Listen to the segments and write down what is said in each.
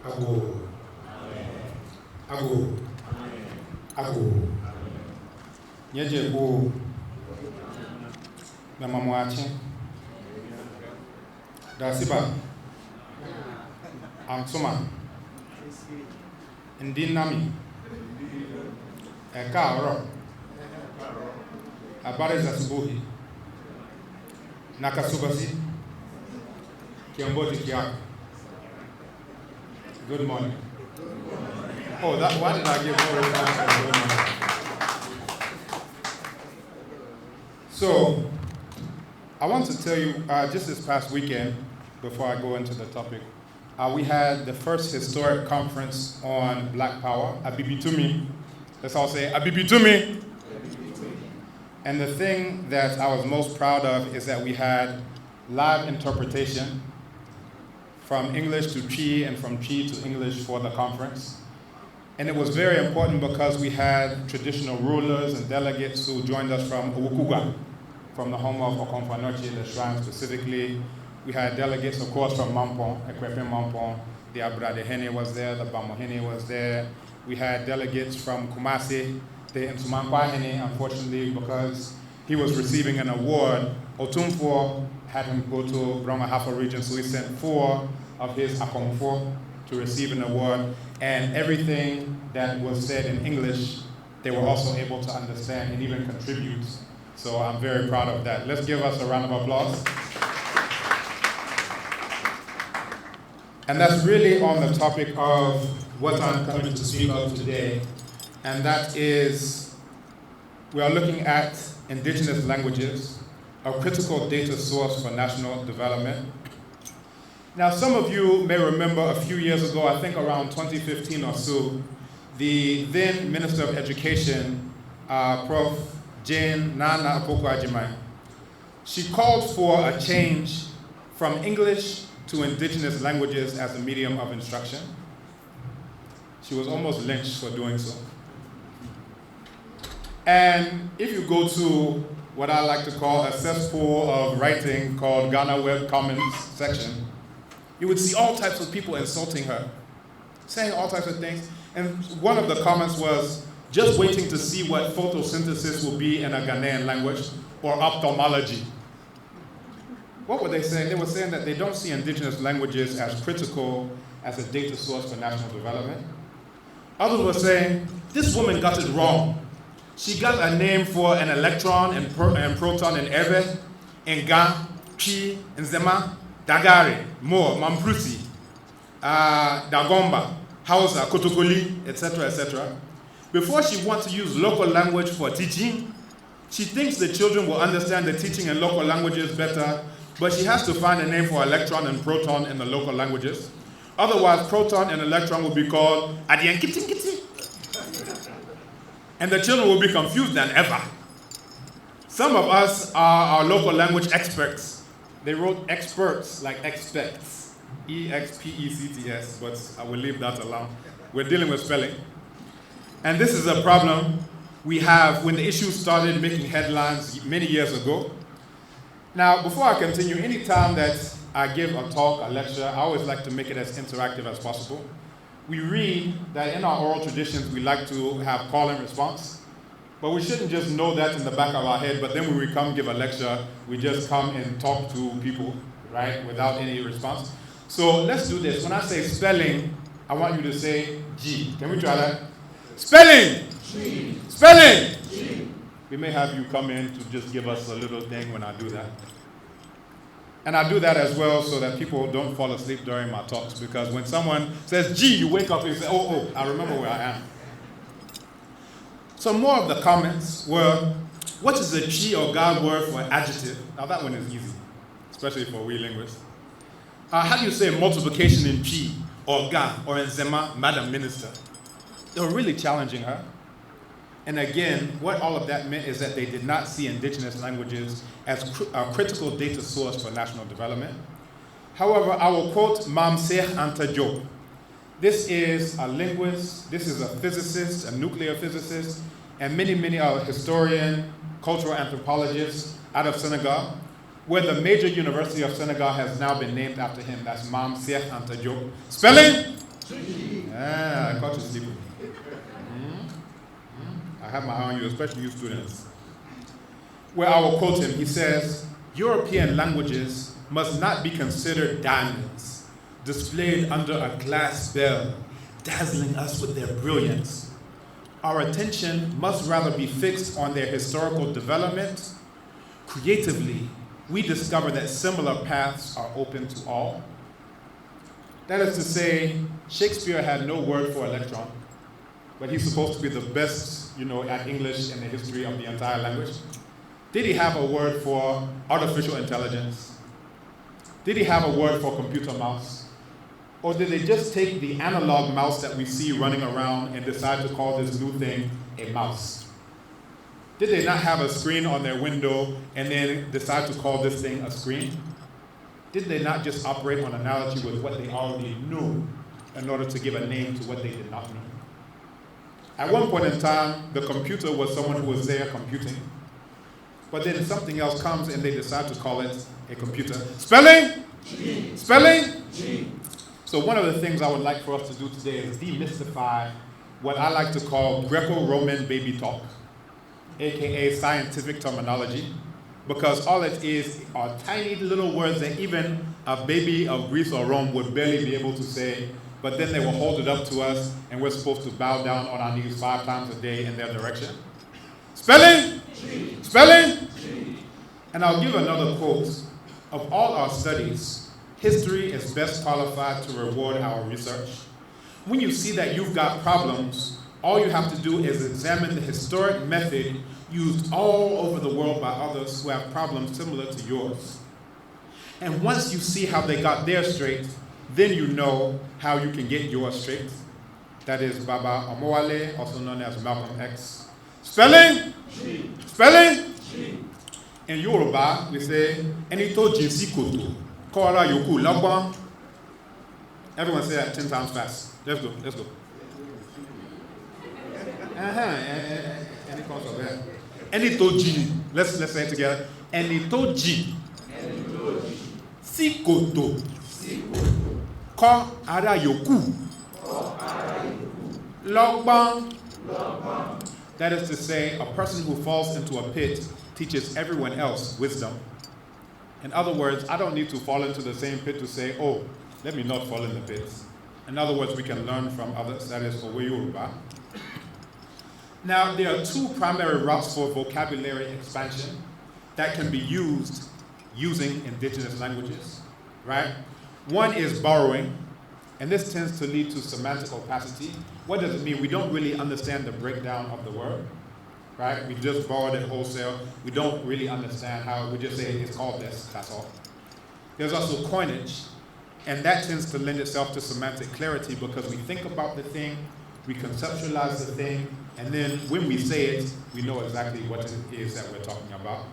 Ago. Ago. Ago. Nyeje go. Na mamwachi. Dasiba. Amsuma. Indinami. Eka oro. Habari za asubuhi. Nakasubasi. Kiamboti kiako. Good morning. Oh, why did I give more good morning? So, I want to tell you, just this past weekend, before I go into the topic, we had the first historic conference on Black Power, Abibitumi. Let's all say, Abibitumi. And the thing that I was most proud of is that we had live interpretation from English to Chi and from Chi to English for the conference. And it was very important because we had traditional rulers and delegates who joined us from Owukuga, from the home of Okomfanochi, the shrine specifically. We had delegates, of course, from Mampong, Ekwepe Mampong. The Ọbádélé was there, the Bamohene was there. We had delegates from Kumasi, the Nsumankwa, unfortunately, because he was receiving an award. Otumfuo had him go to Brahma Hafa region, so he sent 4 of his Akomfo to receive an award. And everything that was said in English, they were also able to understand and even contribute. So I'm very proud of that. Let's give us a round of applause. And that's really on the topic of what I'm coming to speak of today. And that is, we are looking at indigenous languages, a critical data source for national development. Now, some of you may remember a few years ago, I think around 2015 or so, the then Minister of Education, Prof. Jane Nana Apoko-Ajimai, she called for a change from English to indigenous languages as a medium of instruction. She was almost lynched for doing so. And if you go to what I like to call a cesspool of writing called Ghana Web Commons section, you would see all types of people insulting her, saying all types of things. And one of the comments was, just waiting to see what photosynthesis will be in a Ghanaian language, or ophthalmology. What were they saying? They were saying that they don't see indigenous languages as critical as a data source for national development. Others were saying, this woman got it wrong. She got a name for an electron and proton in Ebe, Nga, Chi, Nzema, Dagari, Mo, Mamprusi, Dagomba, Hausa, Kotokoli, etc., etc. Before she wants to use local language for teaching, she thinks the children will understand the teaching in local languages better, but she has to find a name for electron and proton in the local languages. Otherwise, proton and electron will be called Adiankiti, and the children will be confused than ever. Some of us are our local language experts. They wrote experts like expects, E-X-P-E-C-T-S, but I will leave that alone. We're dealing with spelling. And this is a problem we have when the issue started making headlines many years ago. Now, before I continue, any time that I give a talk, a lecture, I always like to make it as interactive as possible. We read that in our oral traditions, we like to have call and response, but we shouldn't just know that in the back of our head, but then when we come give a lecture, we just come and talk to people, right, without any response. So let's do this. When I say spelling, I want you to say G. Can we try that? Spelling! G. Spelling! G. We may have you come in to just give us a little thing when I do that. And I do that as well so that people don't fall asleep during my talks, because when someone says G, you wake up and say, oh, I remember where I am. So more of the comments were, what is the Chi or Ga word for adjective? Now that one is easy, especially for we linguists. How do you say multiplication in Chi or Ga or in Zema, Madam Minister? They were really challenging her. And again, what all of that meant is that they did not see indigenous languages as a critical data source for national development. However, I will quote Mam Sheikh Anta Diop. This is a linguist, this is a physicist, a nuclear physicist, and many are historian, cultural anthropologists out of Senegal, where the major university of Senegal has now been named after him. That's Mam Sheikh Anta Diop. Spelling? have my eye on you, especially you students. Where I will quote him. He says, European languages must not be considered diamonds, displayed under a glass bell, dazzling us with their brilliance. Our attention must rather be fixed on their historical development. Creatively, we discover that similar paths are open to all. That is to say, Shakespeare had no word for electron, but he's supposed to be the best, at English in the history of the entire language. Did he have a word for artificial intelligence? Did he have a word for computer mouse? Or did they just take the analog mouse that we see running around and decide to call this new thing a mouse? Did they not have a screen on their window and then decide to call this thing a screen? Did they not just operate on analogy with what they already knew in order to give a name to what they did not know? At one point in time, the computer was someone who was there computing, but then something else comes and they decide to call it a computer. Spelling? G. Spelling? G. So one of the things I would like for us to do today is demystify what I like to call Greco-Roman baby talk, aka scientific terminology, because all it is are tiny little words that even a baby of Greece or Rome would barely be able to say, but then they will hold it up to us and we're supposed to bow down on our knees 5 times a day in their direction. Spelling? G. Spelling? G. And I'll give another quote. Of all our studies, history is best qualified to reward our research. When you see that you've got problems, all you have to do is examine the historic method used all over the world by others who have problems similar to yours. And once you see how they got theirs straight, then you know how you can get yours straight. That is Baba Omowale, also known as Malcolm X. Spelling? G. Spelling? G. In Yoruba, we say, Enito jinsi koto, kora yoku lagban. Everyone say that 10 times fast. Let's go. Any cause of that? Enito ji. Let's say it together. Enito ji. Si koto. Ko ara yoku. Lagban. That is to say, a person who falls into a pit teaches everyone else wisdom. In other words, I don't need to fall into the same pit to say, oh, let me not fall in the pit. In other words, we can learn from others. That is Owe Yoruba. Now, there are 2 primary routes for vocabulary expansion that can be used using indigenous languages, right? One is borrowing, and this tends to lead to semantic opacity. What does it mean? We don't really understand the breakdown of the word, right? We just borrowed it wholesale. We don't really understand how, we just say it's called this, that's all. There's also coinage, and that tends to lend itself to semantic clarity because we think about the thing, we conceptualize the thing, and then when we say it, we know exactly what it is that we're talking about.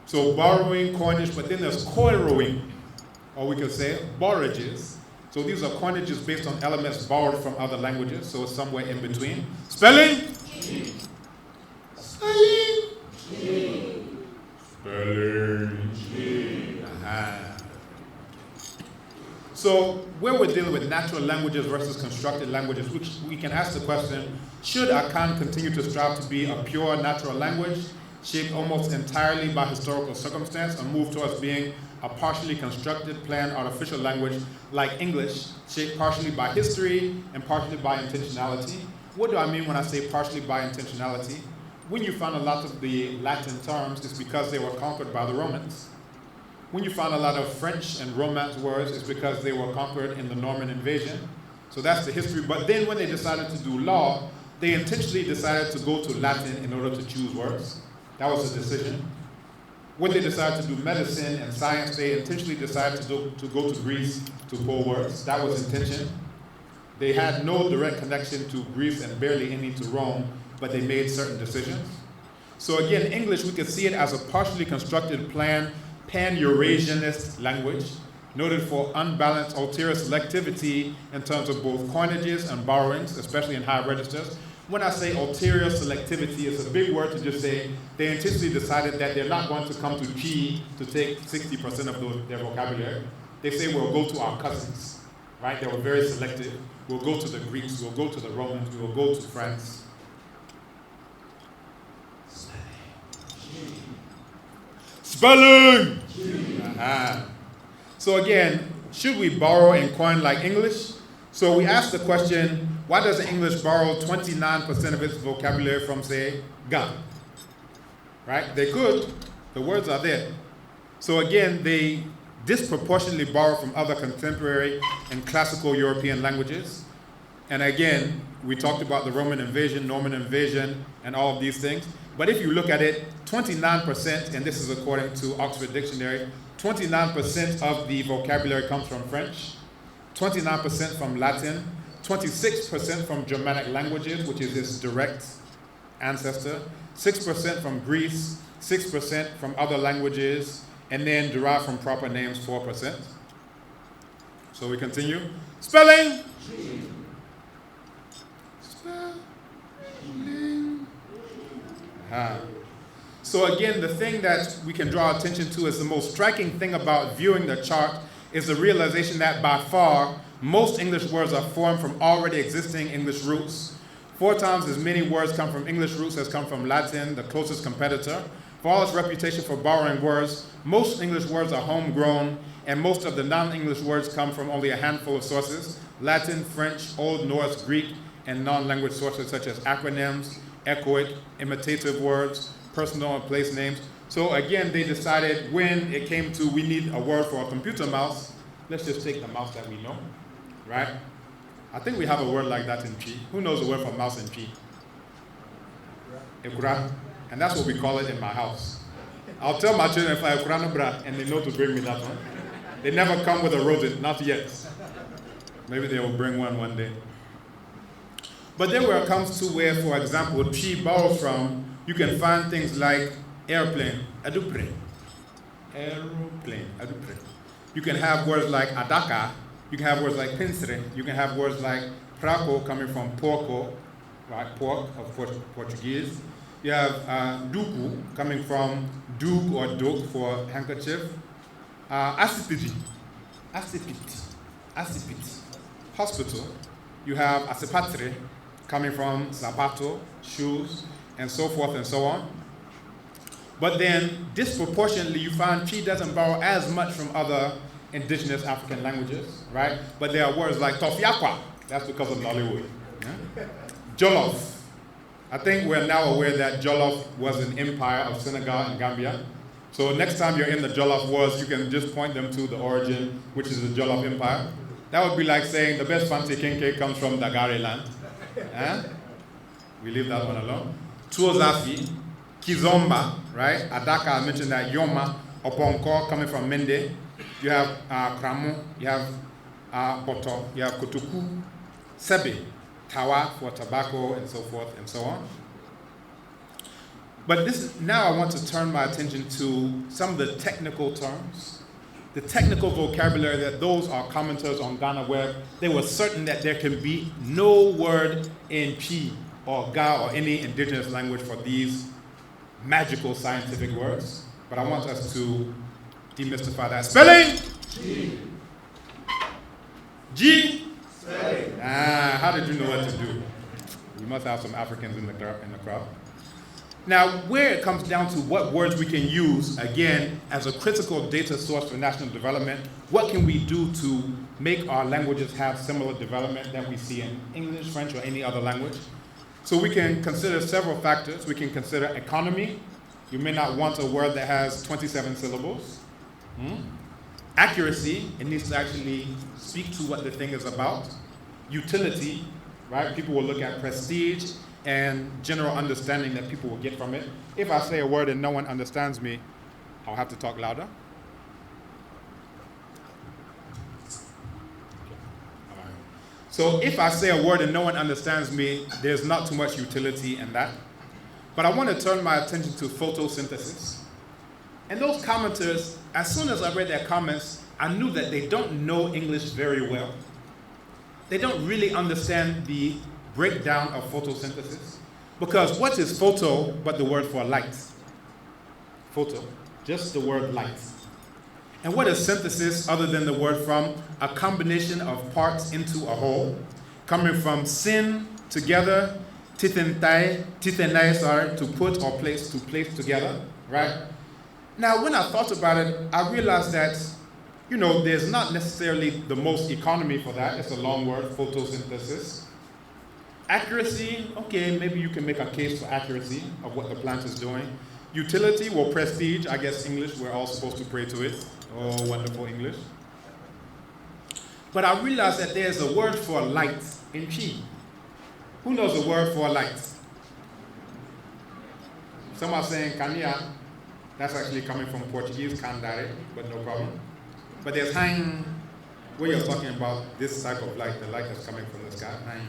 So borrowing, coinage, but then there's coirowing, or we could say borrages. So these are coinages based on elements borrowed from other languages, so it's somewhere in between. Spelling? G. Spelling? G. Spelling? G. So where we're dealing with natural languages versus constructed languages, which we can ask the question, should Akan continue to strive to be a pure natural language, shaped almost entirely by historical circumstance, and move towards being a partially constructed, planned, artificial language like English, shaped partially by history and partially by intentionality? What do I mean when I say partially by intentionality? When you find a lot of the Latin terms, it's because they were conquered by the Romans. When you find a lot of French and Romance words, it's because they were conquered in the Norman invasion. So that's the history. But then when they decided to do law, they intentionally decided to go to Latin in order to choose words. That was a decision. When they decided to do medicine and science, they intentionally decided to go to Greece to pull words. That was intention. They had no direct connection to Greece and barely any to Rome, but they made certain decisions. So again, English, we could see it as a partially constructed, planned, pan-Eurasianist language, noted for unbalanced ulterior selectivity in terms of both coinages and borrowings, especially in high registers. When I say ulterior selectivity, it's a big word to just say they intentionally decided that they're not going to come to G to take 60% of their vocabulary. They say we'll go to our cousins, right? They were very selective. We'll go to the Greeks, we'll go to the Romans, we will go to France. Spelling! So again, should we borrow and coin like English? So we asked the question, why does English borrow 29% of its vocabulary from, say, Ghana? Right? They could. The words are there. So again, they disproportionately borrow from other contemporary and classical European languages. And again, we talked about the Roman invasion, Norman invasion, and all of these things. But if you look at it, 29%, and this is according to Oxford Dictionary, 29% of the vocabulary comes from French, 29% from Latin, 26% from Germanic languages, which is its direct ancestor, 6% from Greece, 6% from other languages, and then derived from proper names, 4%. So we continue. Spelling! Spelling. So again, the thing that we can draw attention to is the most striking thing about viewing the chart is the realization that by far, most English words are formed from already existing English roots. 4 times as many words come from English roots as come from Latin, the closest competitor. For all its reputation for borrowing words, most English words are homegrown, and most of the non-English words come from only a handful of sources: Latin, French, Old Norse, Greek, and non-language sources such as acronyms, echoic, imitative words, personal and place names. So again, they decided when it came to we need a word for a computer mouse, let's just take the mouse that we know, right? I think we have a word like that in Chi. Who knows the word for mouse in Chi? Ekura. And that's what we call it in my house. I'll tell my children if I ekura no bra, and they know to bring me that one. They never come with a rodent, not yet. Maybe they will bring one day. But then where it comes to where, for example, Chi borrows from, you can find things like airplane, adupre. Aeroplane, adupre. You can have words like adaka. You can have words like pinsere. You can have words like praco, coming from porco, right? Pork of Portuguese. You have duku, coming from dug or dog for handkerchief. Asipiti, hospital. You have asipatre, coming from zapato, shoes, and so forth and so on. But then, disproportionately, you find Chi doesn't borrow as much from other indigenous African languages, right? But there are words like tofiakwa. That's because of Nollywood. Yeah? Jollof. I think we're now aware that Jollof was an empire of Senegal and Gambia. So next time you're in the Jollof Wars, you can just point them to the origin, which is the Jollof Empire. That would be like saying the best fancy king cake comes from Dagare land. Eh? We leave that one alone. Tuozafi, Kizomba, right? Adaka, I mentioned that. Yoma, Oponko, coming from Mende. You have Kramu, you have Boto, you have Kotuku, Sebe, Tawa for tobacco, and so forth and so on. But now I want to turn my attention to some of the technical terms, the technical vocabulary that those are commenters on Ghana where they were certain that there can be no word in Chi or Ga or any indigenous language for these magical scientific words. But I want us to demystify that. Spelling? G. G? Spelling. How did you know what to do? We must have some Africans in the crowd. Now, where it comes down to what words we can use, again, as a critical data source for national development, what can we do to make our languages have similar development that we see in English, French, or any other language? So we can consider several factors. We can consider economy. You may not want a word that has 27 syllables. Accuracy, it needs to actually speak to what the thing is about. Utility, right? People will look at prestige and general understanding that people will get from it. If I say a word and no one understands me, I'll have to talk louder. So if I say a word and no one understands me, there's not too much utility in that. But I want to turn my attention to photosynthesis. And those commenters, as soon as I read their comments, I knew that they don't know English very well. They don't really understand the breakdown of photosynthesis. Because what is photo but the word for light? Photo, just the word light. And what is synthesis other than the word from a combination of parts into a whole, coming from sin, together, tithenai, to put or place, to place together, right? Now, when I thought about it, I realized that, there's not necessarily the most economy for that. It's a long word, photosynthesis. Accuracy, okay, maybe you can make a case for accuracy of what the plant is doing. Utility, well, prestige, I guess English, we're all supposed to pray to it. Oh, wonderful English. But I realized that there's a word for light in Chi. Who knows the word for light? Some are saying kania. That's actually coming from Portuguese, kandare, but no problem. But there's hang, where you're talking about this type of light, the light that's coming from the sky. Hang.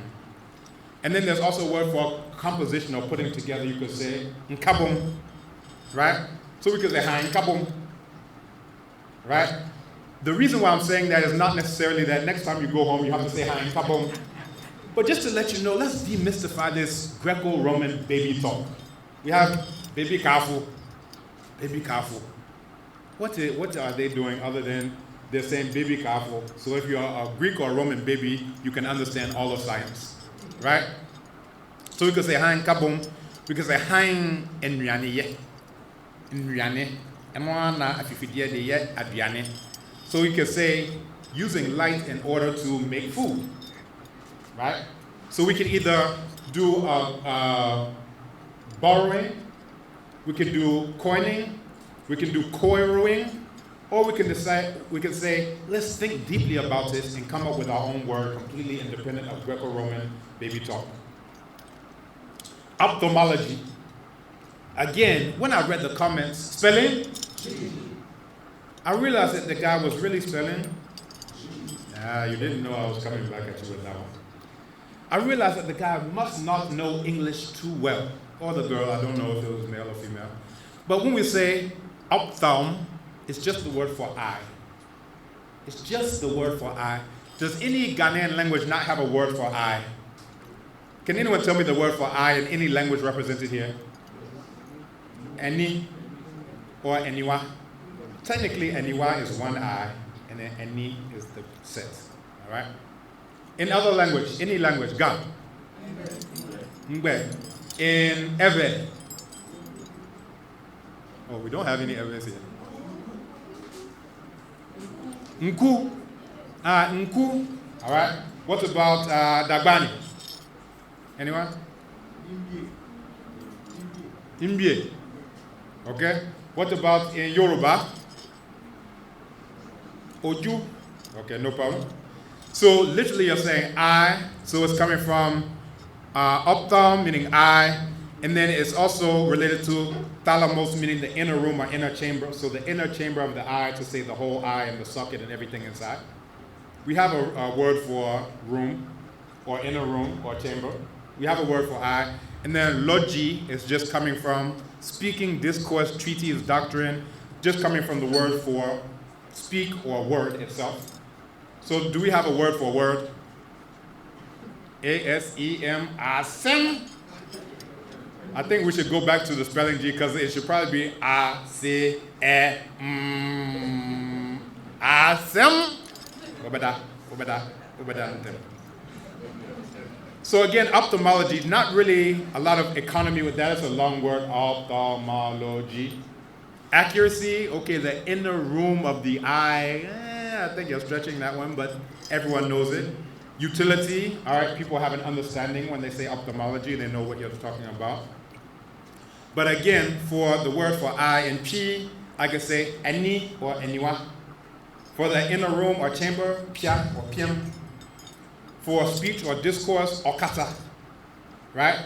And then there's also a word for composition or putting together. You could say nkabum, right? So we could say hang kabum, right? The reason why I'm saying that is not necessarily that next time you go home you have to say hang kabum, but just to let you know, let's demystify this Greco-Roman baby talk. We have baby kafu, baby kafu. What are they doing other than they're saying baby kafu? So if you're a Greek or Roman baby, you can understand all of science, right? So we could say hang kabum, we could say hang enriane ye, enriane, emwana afifidie de ye aduane. So we could say using light in order to make food, right? So we can either do borrowing, we can do coining, we can do coining, or we can say, let's think deeply about this and come up with our own word completely independent of Greco-Roman baby talk. Ophthalmology. Again, when I read the comments, spelling, I realized that the guy was really spelling. You didn't know I was coming back at you with that one. I realized that the guy must not know English too well, or the girl, I don't know if it was male or female. But when we say ophthalm, it's just the word for eye. It's just the word for eye. Does any Ghanaian language not have a word for eye? Can anyone tell me the word for eye in any language represented here? Any or anywa? Technically, anywa is one eye, and then any is the set. All right? In other language, any language, Ga. Mbe. In Ewe. Oh, we don't have any evidence here. Nku. Nku. All right? What about Dagbani? Anyone? Imbie. Okay? What about in Yoruba? Oju. Okay, no problem. So literally you're saying eye, so it's coming from ophthalm, meaning eye, and then it's also related to thalamus, meaning the inner room or inner chamber. So the inner chamber of the eye, to say the whole eye and the socket and everything inside. We have a word for room or inner room or chamber. We have a word for eye. And then logi is just coming from speaking, discourse, treatise, doctrine, just coming from the word for speak or word itself. So do we have a word for word? A-S-E-M, asem. I think we should go back to the spelling G because it should probably be A-C-E-M. Asem. So again, ophthalmology, not really a lot of economy with that. It's a long word, ophthalmology. Accuracy, okay, the inner room of the eye. I think you're stretching that one, but everyone knows it. Utility, all right, people have an understanding when they say ophthalmology, they know what you're talking about. But again, for the word for eye and P, I can say any or anywa. For the inner room or chamber, pia or piam. For speech or discourse, okata, right?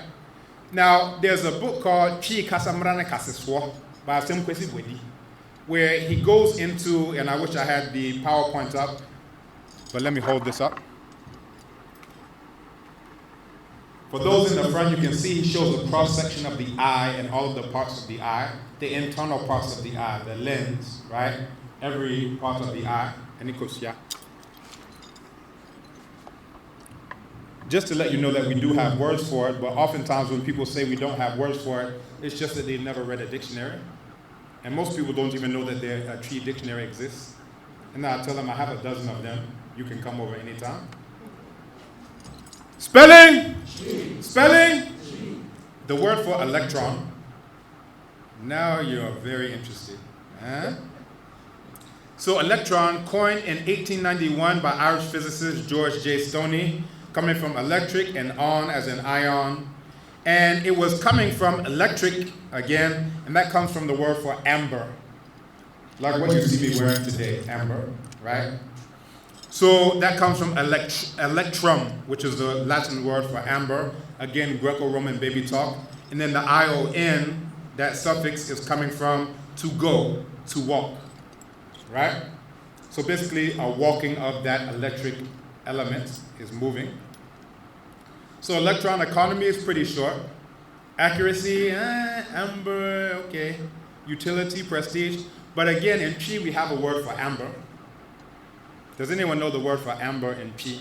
Now, there's a book called Chi Kasamrane Kasiswa by Tim Kwesi Bwedi, where he goes into, and I wish I had the PowerPoint up, but let me hold this up. For those in the front, you can see he shows a cross-section of the eye and all of the parts of the eye, the internal parts of the eye, the lens, right? Every part of the eye, and it goes, yeah. Just to let you know that we do have words for it, but oftentimes when people say we don't have words for it, it's just that they've never read a dictionary. And most people don't even know that a tree dictionary exists. And then I tell them I have a dozen of them. You can come over anytime. Spelling! Spelling! The word for electron. Now you're very interested. Huh? So electron, coined in 1891 by Irish physicist George J. Stoney, coming from electric and on as an ion. And it was coming from electric again, and that comes from the word for amber. Like what you see me wearing today, amber, right? So that comes from electrum, which is the Latin word for amber. Again, Greco-Roman baby talk. And then the ion, that suffix is coming from to go, to walk, right? So basically, a walking of that electric element is moving. So electron economy is pretty short. Accuracy, amber, okay. Utility, prestige. But again, in P, we have a word for amber. Does anyone know the word for amber in P?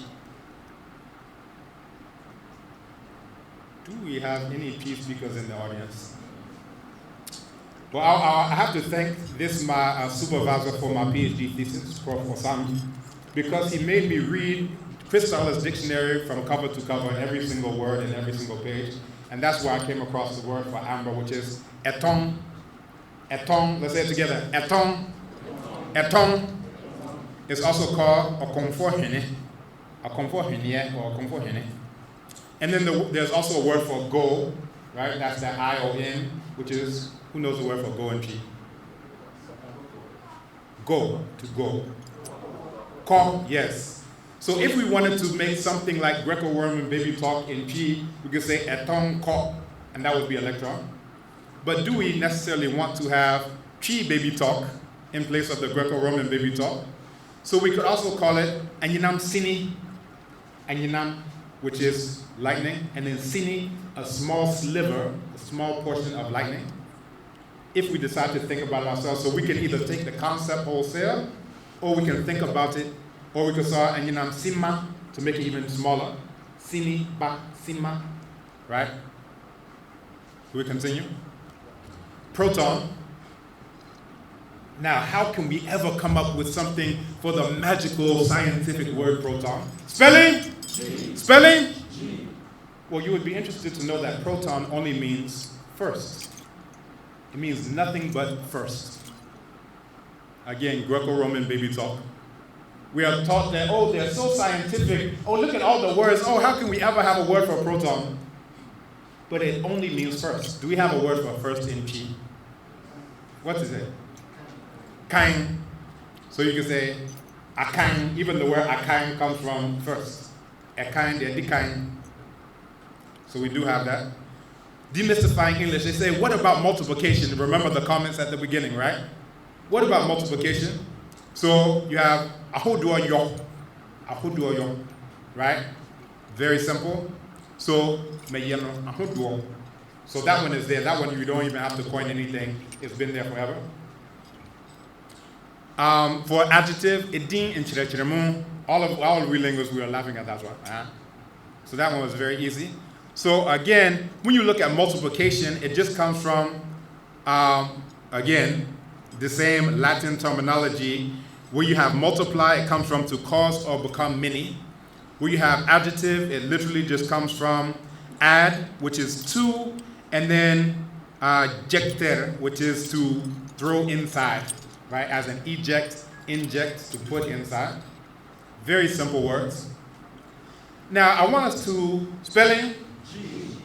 Do we have any P speakers in the audience? Well, I have to thank my supervisor for my PhD thesis, Prof. Osam, because he made me read Christallus Dictionary from cover to cover, every single word in every single page. And that's where I came across the word for amber, which is eton. Eton, let's say it together. Eton. Eton is also called a komforhene, or a komforhene. And then there's also a word for go, right? That's the I-O-N, which is, who knows the word for go in P? Go, to go. Ko, yes. So if we wanted to make something like Greco-Roman baby talk in P, we could say eton ko, and that would be electron. But do we necessarily want to have P baby talk in place of the Greco-Roman baby talk? So we could also call it anyinam sini, anyinam, which is lightning, and then sini, a small sliver, a small portion of lightning. If we decide to think about it ourselves, so we can either take the concept wholesale, or we can think about it, or we could say anyinam sima to make it even smaller. Sini, ba, sima, right? Do we continue? Proton. Now, how can we ever come up with something for the magical scientific word proton? Spelling? G. Spelling? G. Well, you would be interested to know that proton only means first. It means nothing but first. Again, Greco-Roman baby talk. We are taught that, oh, they're so scientific. Oh, look at all the words. Oh, how can we ever have a word for proton? But it only means first. Do we have a word for first in P? What is it? Kind. So you can say a kind, even the word a kind comes from first. A kind, a kind. So we do have that. Demystifying English, they say, what about multiplication? Remember the comments at the beginning, right? What about multiplication? So you have ahoduoyo, right? Very simple. So meyeno, ahoduo. So that one is there. That one you don't even have to coin anything. It's been there forever. For adjective, edin and chirechiremu, all we linguists, we were laughing at that one. So that one was very easy. So again, when you look at multiplication, it just comes from, again, the same Latin terminology. Where you have multiply, it comes from to cause or become many. Where you have adjective, it literally just comes from add, which is to, and then jecter, which is to throw inside, right? As an eject, inject, to put inside. Very simple words. Now, I want us to, spelling? G.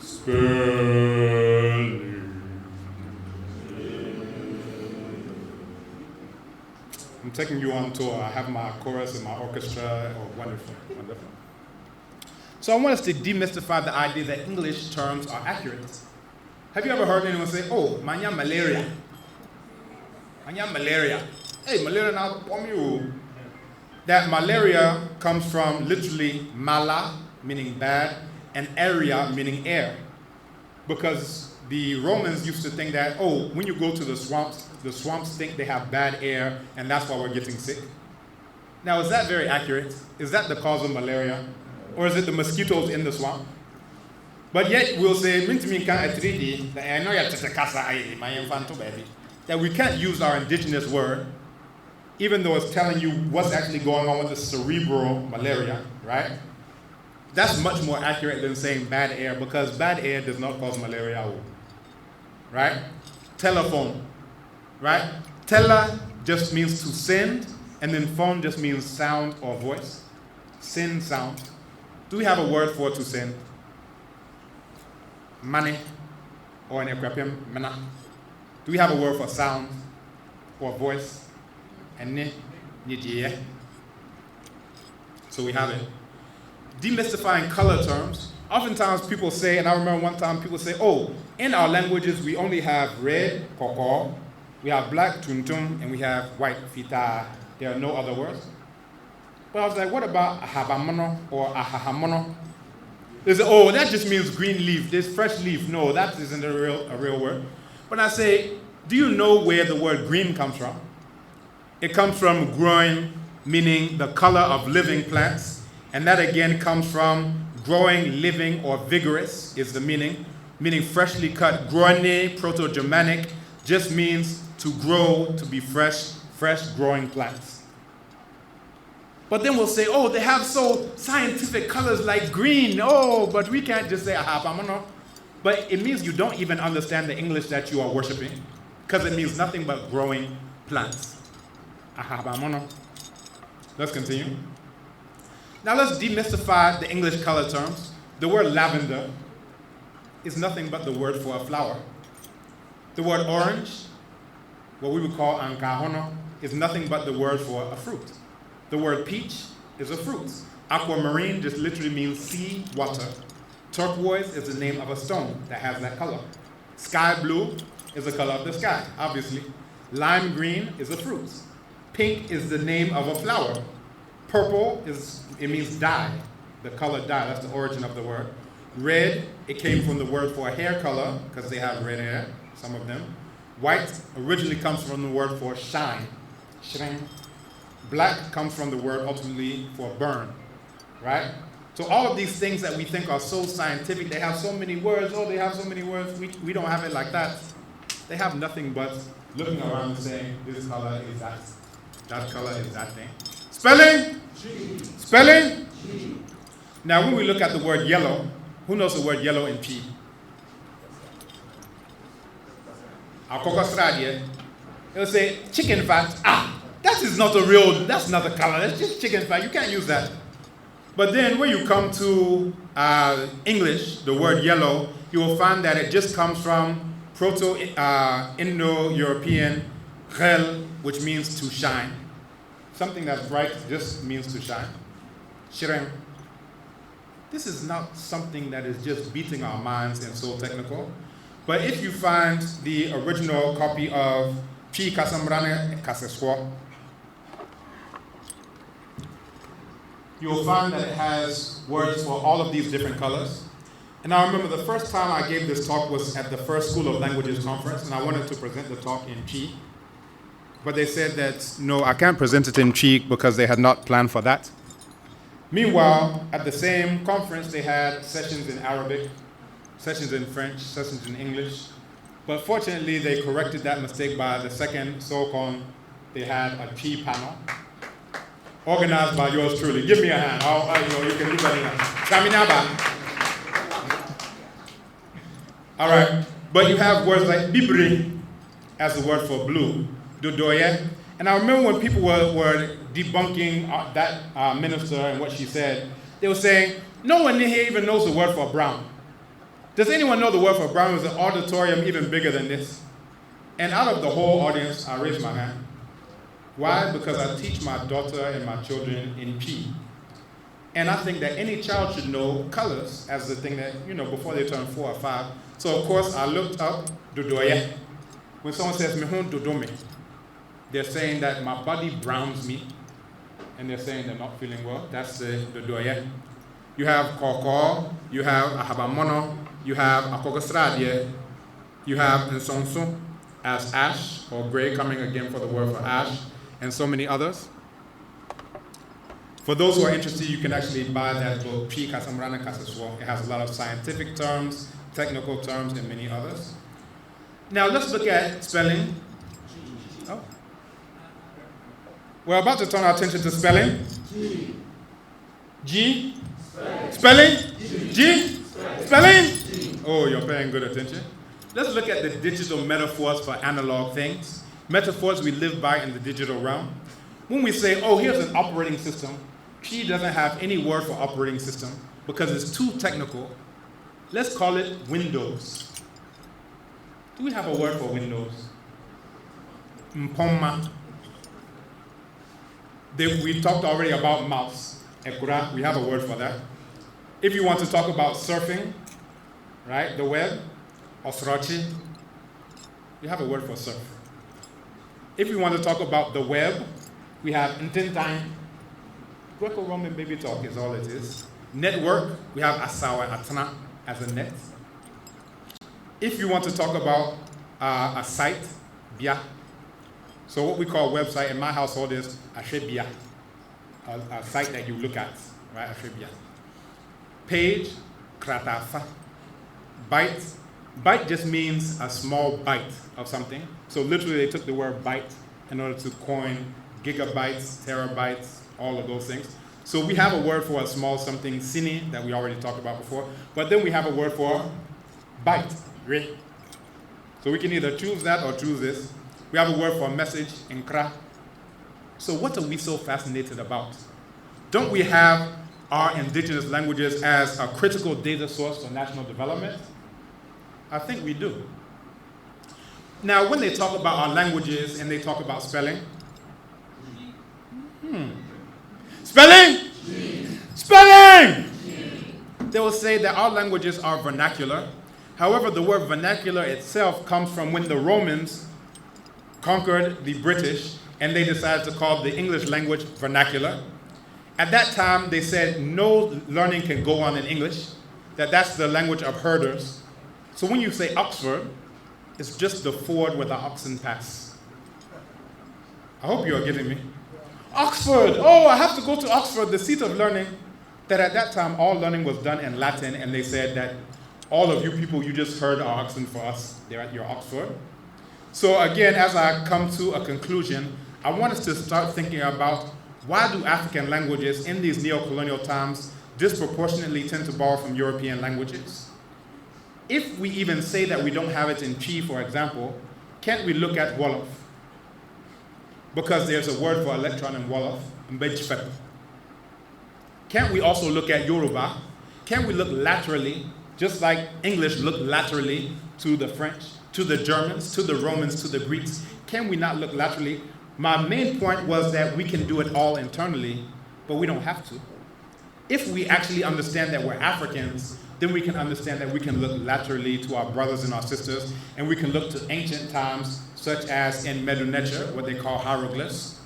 Spelling. I'm taking you on tour. I have my chorus and my orchestra. Oh, wonderful, wonderful. So I want us to demystify the idea that English terms are accurate. Have you ever heard anyone say, oh, manya malaria? Manya malaria. Hey, malaria now, bomb you. That malaria comes from literally mala, meaning bad, and area, meaning air. Because the Romans used to think that, oh, when you go to the swamps think they have bad air, and that's why we're getting sick. Now, is that very accurate? Is that the cause of malaria? Or is it the mosquitoes in the swamp? But yet, we'll say, that we can't use our indigenous word even though it's telling you what's actually going on with the cerebral malaria, right? That's much more accurate than saying bad air, because bad air does not cause malaria, right? Telephone, right? Tele just means to send, and then phone just means sound or voice. Send, sound. Do we have a word for to send? Money, or in Ekwapim, mana. Do we have a word for sound or voice? And so we have it. Demystifying color terms. Oftentimes people say, and I remember one time people say, oh, in our languages we only have red, koko, we have black, tuntum, and we have white, fita. There are no other words. But I was like, what about ahabamono or ahahamono? They say, oh, that just means green leaf, this fresh leaf. No, that isn't a real word. But I say, do you know where the word green comes from? It comes from growing, meaning the color of living plants. And that again comes from growing, living, or vigorous is the meaning freshly cut. Groene, Proto-Germanic, just means to grow, to be fresh growing plants. But then we'll say, oh, they have so scientific colors like green. Oh, but we can't just say ahabamono. But it means you don't even understand the English that you are worshiping, because it means nothing but growing plants. Ahabamono. Let's continue. Now let's demystify the English color terms. The word lavender is nothing but the word for a flower. The word orange, what we would call ankahono, is nothing but the word for a fruit. The word peach is a fruit. Aquamarine just literally means sea water. Turquoise is the name of a stone that has that color. Sky blue is the color of the sky, obviously. Lime green is a fruit. Pink is the name of a flower. Purple it means dye, the color dye, that's the origin of the word. Red, it came from the word for a hair color, because they have red hair, some of them. White originally comes from the word for shine, shine. Black comes from the word ultimately for burn, right? So all of these things that we think are so scientific, they have so many words, oh, they have so many words, we don't have it like that. They have nothing but looking around and saying, this color is that color is that thing. Spelling? G. Spelling? G. Now when we look at the word yellow, who knows the word yellow in P? It'll say chicken fat. That's not a color, that's just chicken fat, you can't use that. But then when you come to English, the word yellow, you will find that it just comes from Proto-Indo-European ghel, which means to shine. Something that's bright just means to shine. Shirem. This is not something that is just beating our minds and so technical. But if you find the original copy of Pi Kasamrane Kaseswa, you'll find that it has words for all of these different colors. And I remember the first time I gave this talk was at the first School of Languages conference, and I wanted to present the talk in Pi. But they said that, no, I can't present it in Pi because they had not planned for that. Meanwhile, at the same conference, they had sessions in Arabic, sessions in French, sessions in English. But fortunately, they corrected that mistake by the second SOCON. They had a Pi panel, organized by yours truly. Give me a hand. You can give me a hand. All right, but you have words like bibri as the word for blue, dodoye. And I remember when people were debunking that minister and what she said, they were saying, no one here even knows the word for brown. Does anyone know the word for brown? It was an auditorium even bigger than this. And out of the whole audience, I raised my hand. Why? Because I teach my daughter and my children in Pi. And I think that any child should know colors as the thing that, before they turn 4 or 5. So of course I looked up dodoye. When someone says mehun dodome, they're saying that my body browns me, and they're saying they're not feeling well. That's the dodoye. You have koko, you have ahabamono, you have akogosradie, you have nsonso as ash or gray, coming again for the word for ash, and so many others. For those who are interested, you can actually buy that book, Pi Kasamrana Kaseswo. It has a lot of scientific terms, technical terms, and many others. Now let's look at spelling. Oh. We're about to turn our attention to spelling. G. Spelling. G. Spelling. Oh, you're paying good attention. Let's look at the digital metaphors for analog things. Metaphors we live by in the digital realm. When we say, oh, here's an operating system, P doesn't have any word for operating system because it's too technical. Let's call it Windows. Do we have a word for Windows? Mpoma. We talked already about mouse. Ekura, we have a word for that. If you want to talk about surfing, right, the web, Osrochi, we have a word for surf. If you want to talk about the web, we have Ntintai. Greco-Roman baby talk is all it is. Network, we have Asawa Atana as a net. If you want to talk about a site, Bia. So what we call a website in my household is Ashebia, a site that you look at, right? Ashebia. Page, Kratafa. Byte. Byte just means a small bite of something. So literally they took the word byte in order to coin gigabytes, terabytes, all of those things. So we have a word for a small something, sini, that we already talked about before. But then we have a word for byte, re. So we can either choose that or choose this. We have a word for message, nkra. So what are we so fascinated about? Don't we have our indigenous languages as a critical data source for national development? I think we do. Now, when they talk about our languages and they talk about spelling, spelling? Spelling! They will say that our languages are vernacular. However, the word vernacular itself comes from when the Romans conquered the British and they decided to call the English language vernacular. At that time, they said no learning can go on in English, that's the language of herders. So when you say Oxford, it's just the ford where the oxen pass. I hope you are getting me. Oxford, oh, I have to go to Oxford, the seat of learning. That at that time, all learning was done in Latin, and they said that all of you people, you just heard our oxen for us. They're at your Oxford. So again, as I come to a conclusion, I want us to start thinking about why do African languages in these neo-colonial times disproportionately tend to borrow from European languages? If we even say that we don't have it in Chi, for example, can't we look at Wolof? Because there's a word for electron in Wolof, Mbejfep. Can't we also look at Yoruba? Can't we look laterally, just like English looked laterally to the French, to the Germans, to the Romans, to the Greeks? Can we not look laterally? My main point was that we can do it all internally, but we don't have to. If we actually understand that we're Africans, then we can understand that we can look laterally to our brothers and our sisters, and we can look to ancient times, such as in Medu Neter, what they call hieroglyphs,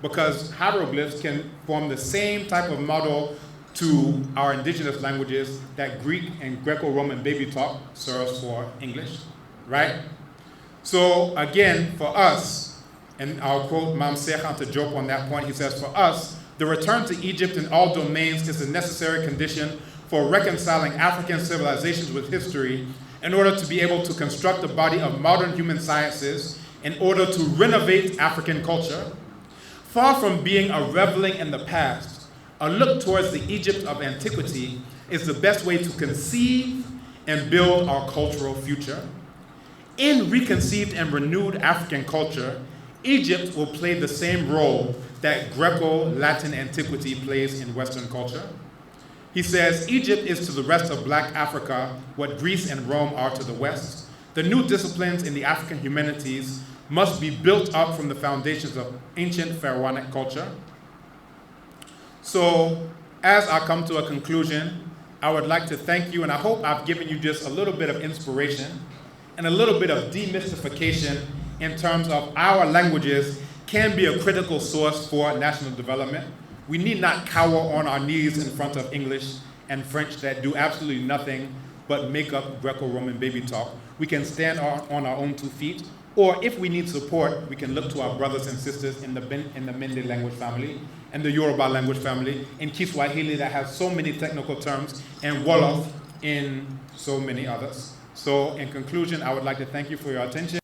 because hieroglyphs can form the same type of model to our indigenous languages that Greek and Greco-Roman baby talk serves for English, right? So again, for us, and I'll quote Mam Sekhan to joke on that point, he says, for us, the return to Egypt in all domains is a necessary condition for reconciling African civilizations with history in order to be able to construct a body of modern human sciences in order to renovate African culture. Far from being a reveling in the past, a look towards the Egypt of antiquity is the best way to conceive and build our cultural future. In reconceived and renewed African culture, Egypt will play the same role that Greco-Latin antiquity plays in Western culture. He says, Egypt is to the rest of Black Africa what Greece and Rome are to the West. The new disciplines in the African humanities must be built up from the foundations of ancient pharaonic culture. So, as I come to a conclusion, I would like to thank you, and I hope I've given you just a little bit of inspiration and a little bit of demystification in terms of our languages can be a critical source for national development. We need not cower on our knees in front of English and French that do absolutely nothing but make up Greco-Roman baby talk. We can stand on our own 2 feet, or if we need support, we can look to our brothers and sisters in the Mende language family, and the Yoruba language family, in Kiswahili that has so many technical terms, and Wolof in so many others. So in conclusion, I would like to thank you for your attention.